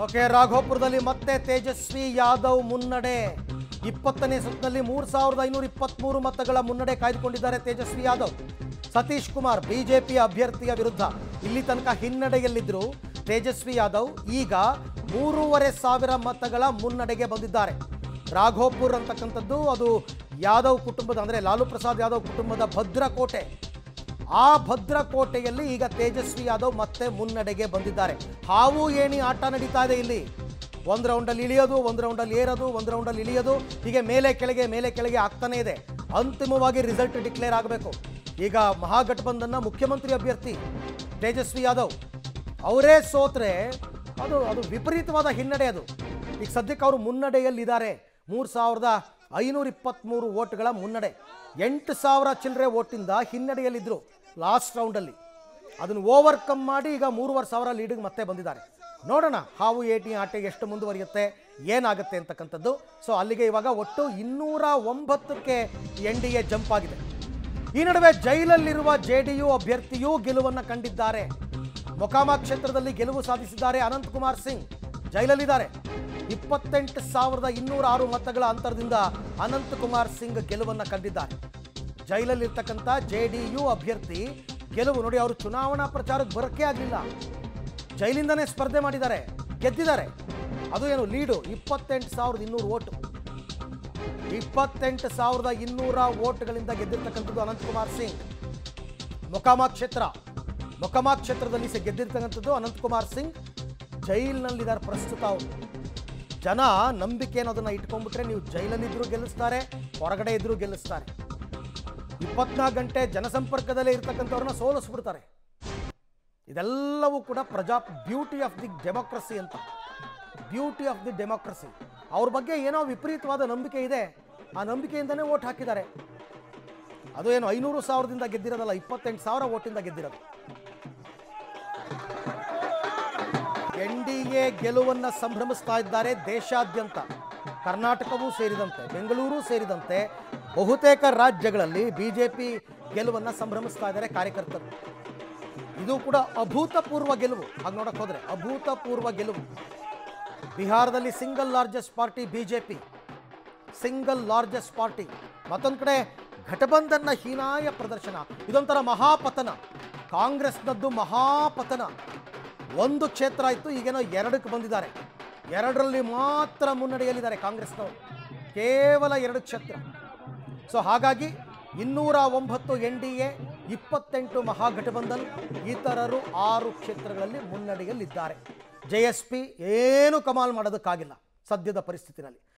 Okay, ರಾಘೋಪುರದಲ್ಲಿ ಮತ್ತೆ ತೇಜಸ್ವಿ ಯಾದವ್ ಮುನ್ನಡೆ. 20ನೇ ಸುತ್ತಿನಲ್ಲಿ 3523 ಮತಗಳ ಮುನ್ನಡೆ ಕಾಯ್ದುಕೊಂಡಿದ್ದಾರೆ ತೇಜಸ್ವಿ ಯಾದವ್. ಸತೀಶ್ ಕುಮಾರ್ ಬಿಜೆಪಿ ಅಭ್ಯರ್ಥಿಯ ವಿರುದ್ಧ ಇಲ್ಲಿ ತನಕ ಹಿನ್ನಡೆಯಲ್ಲಿದ್ದರು ತೇಜಸ್ವಿ ಯಾದವ್. ಈಗ 3500 ಮತಗಳ ಮುನ್ನಡೆಗೆ ಬಂದಿದ್ದಾರೆ. ರಾಘೋಪುರ್ ಅಂತಕ್ಕಂಥದ್ದು ಅದು ಯಾದವ್ ಕುಟುಂಬದ, ಅಂದರೆ ಲಾಲು ಪ್ರಸಾದ್ ಯಾದವ್ ಕುಟುಂಬದ ಭದ್ರಕೋಟೆ. ಆ ಭದ್ರಕೋಟೆಯಲ್ಲಿ ಈಗ ತೇಜಸ್ವಿ ಯಾದವ್ ಮತ್ತೆ ಮುನ್ನಡೆಗೆ ಬಂದಿದ್ದಾರೆ. ಹಾವು ಏಣಿ ಆಟ ನಡೀತಾ ಇದೆ ಇಲ್ಲಿ. ಒಂದು ರೌಂಡಲ್ಲಿ ಇಳಿಯೋದು, ಒಂದು ರೌಂಡಲ್ಲಿ ಏರೋದು, ಒಂದು ರೌಂಡಲ್ಲಿ ಇಳಿಯೋದು, ಹೀಗೆ ಮೇಲೆ ಕೆಳಗೆ ಆಗ್ತಾನೇ ಇದೆ. ಅಂತಿಮವಾಗಿ ರಿಸಲ್ಟ್ ಡಿಕ್ಲೇರ್ ಆಗಬೇಕು. ಈಗ ಮಹಾಗಠಬಂಧನ್ನ ಮುಖ್ಯಮಂತ್ರಿ ಅಭ್ಯರ್ಥಿ ತೇಜಸ್ವಿ ಯಾದವ್ ಅವರೇ ಸೋತ್ರೆ ಅದು ವಿಪರೀತವಾದ ಹಿನ್ನಡೆ. ಅದು ಈಗ ಸದ್ಯಕ್ಕೆ ಅವರು ಮುನ್ನಡೆಯಲ್ಲಿದ್ದಾರೆ. 3523 ವೋಟ್ಗಳ ಮುನ್ನಡೆ. 8000 ಚಿಲ್ಲರೆ ವೋಟಿಂದ ಹಿನ್ನಡೆಯಲ್ಲಿದ್ದರು ಲಾಸ್ಟ್ ರೌಂಡಲ್ಲಿ. ಅದನ್ನು ಓವರ್ಕಮ್ ಮಾಡಿ ಈಗ 3500 ಲೀಡಿಗೆ ಮತ್ತೆ ಬಂದಿದ್ದಾರೆ. ನೋಡೋಣ ಹಾವು ಏಟಿ ಆಟೆ ಎಷ್ಟು ಮುಂದುವರಿಯುತ್ತೆ, ಏನಾಗುತ್ತೆ ಅಂತಕ್ಕಂಥದ್ದು. ಸೊ ಅಲ್ಲಿಗೆ ಇವಾಗ ಒಟ್ಟು 209ಕ್ಕೆ NDA ಜಂಪ್ ಆಗಿದೆ. ಈ ನಡುವೆ ಜೈಲಲ್ಲಿರುವ JDU ಅಭ್ಯರ್ಥಿಯೂ ಗೆಲುವನ್ನು ಕಂಡಿದ್ದಾರೆ. ಮೊಕಾಮ ಕ್ಷೇತ್ರದಲ್ಲಿ ಗೆಲುವು ಸಾಧಿಸಿದ್ದಾರೆ ಅನಂತಕುಮಾರ್ ಸಿಂಗ್. ಜೈಲಲ್ಲಿದ್ದಾರೆ. 28206 ಮತಗಳ ಅಂತರದಿಂದ ಅನಂತಕುಮಾರ್ ಸಿಂಗ್ ಗೆಲುವನ್ನು ಕಂಡಿದ್ದಾರೆ. ಜೈಲಲ್ಲಿರ್ತಕ್ಕಂಥ JDU ಅಭ್ಯರ್ಥಿ ಗೆಲುವು ನೋಡಿ. ಅವರು ಚುನಾವಣಾ ಪ್ರಚಾರಕ್ಕೆ ಬರೋಕ್ಕೆ ಆಗಲಿಲ್ಲ, ಜೈಲಿಂದನೇ ಸ್ಪರ್ಧೆ ಮಾಡಿದ್ದಾರೆ, ಗೆದ್ದಿದ್ದಾರೆ. ಅದು ಏನು ಲೀಡು 28200 ವೋಟು. 28200 ವೋಟ್ಗಳಿಂದ ಗೆದ್ದಿರ್ತಕ್ಕಂಥದ್ದು ಅನಂತಕುಮಾರ್ ಸಿಂಗ್. ಮೊಕಾಮ ಕ್ಷೇತ್ರದಲ್ಲಿ ಗೆದ್ದಿರ್ತಕ್ಕಂಥದ್ದು ಅನಂತಕುಮಾರ್ ಸಿಂಗ್. ಜೈಲಿನಲ್ಲಿದ್ದಾರೆ ಪ್ರಸ್ತುತ ಅವರು. ಜನ ನಂಬಿಕೆ ಅನ್ನೋದನ್ನು ಇಟ್ಕೊಂಡ್ಬಿಟ್ರೆ ನೀವು ಜೈಲಲ್ಲಿದ್ದರೂ ಗೆಲ್ಲಿಸ್ತಾರೆ, ಹೊರಗಡೆ ಇದ್ದರೂ ಗೆಲ್ಲಿಸ್ತಾರೆ. 24 ಗಂಟೆ ಜನಸಂಪರ್ಕದಲ್ಲೇ ಇರ್ತಕ್ಕಂಥವ್ರನ್ನ ಸೋಲಿಸ್ಬಿಡ್ತಾರೆ. ಇದೆಲ್ಲವೂ ಕೂಡ ಬ್ಯೂಟಿ ಆಫ್ ದಿ ಡೆಮೋಕ್ರಸಿ ಅಂತ. Beauty of the democracy. ಅವ್ರ ಬಗ್ಗೆ ಏನೋ ವಿಪರೀತವಾದ ನಂಬಿಕೆ ಇದೆ, ಆ ನಂಬಿಕೆಯಿಂದನೇ ವೋಟ್ ಹಾಕಿದ್ದಾರೆ. ಅದು ಏನು 500,000ದಿಂದ ಗೆದ್ದಿರೋದಲ್ಲ, 28,000 ವೋಟಿಂದ ಗೆದ್ದಿರೋದು. NDA ಗೆಲುವನ್ನು ಸಂಭ್ರಮಿಸ್ತಾ ಇದ್ದಾರೆ ದೇಶಾದ್ಯಂತ. ಕರ್ನಾಟಕವೂ ಸೇರಿದಂತೆ, ಬೆಂಗಳೂರು ಸೇರಿದಂತೆ ಬಹುತೇಕ ರಾಜ್ಯಗಳಲ್ಲಿ ಬಿಜೆಪಿ ಗೆಲುವನ್ನು ಸಂಭ್ರಮಿಸ್ತಾ ಇದ್ದಾರೆ ಕಾರ್ಯಕರ್ತರು. ಇದು ಕೂಡ ಅಭೂತಪೂರ್ವ ಗೆಲುವು. ಹಾಗೆ ನೋಡಕ್ಕೆ ಹೋದರೆ ಅಭೂತಪೂರ್ವ ಗೆಲುವು. ಬಿಹಾರದಲ್ಲಿ single largest party BJP, single largest party. ಮತ್ತೊಂದು ಕಡೆ ಘಟಬಂಧನ್ನ ಹೀನಾಯ ಪ್ರದರ್ಶನ. ಇದೊಂಥರ ಮಹಾಪತನ. ಕಾಂಗ್ರೆಸ್ನದ್ದು ಮಹಾಪತನ. 1 ಕ್ಷೇತ್ರ ಆಯಿತು, ಈಗೇನೋ 2ಕ್ಕೆ ಬಂದಿದ್ದಾರೆ. 2ರಲ್ಲಿ ಮಾತ್ರ ಮುನ್ನಡೆಯಲ್ಲಿದ್ದಾರೆ ಕಾಂಗ್ರೆಸ್ನವರು, ಕೇವಲ 2 ಕ್ಷೇತ್ರ. ಸೊ ಹಾಗಾಗಿ 209 NDA, 28 ಮಹಾಗಠಬಂಧನ್, ಇತರರು 6 ಕ್ಷೇತ್ರಗಳಲ್ಲಿ ಮುನ್ನಡೆಯಲ್ಲಿದ್ದಾರೆ. JSP ಏನು ಕಮಾಲ್ ಮಾಡೋದಕ್ಕಾಗಿಲ್ಲ ಸದ್ಯದ ಪರಿಸ್ಥಿತಿನಲ್ಲಿ.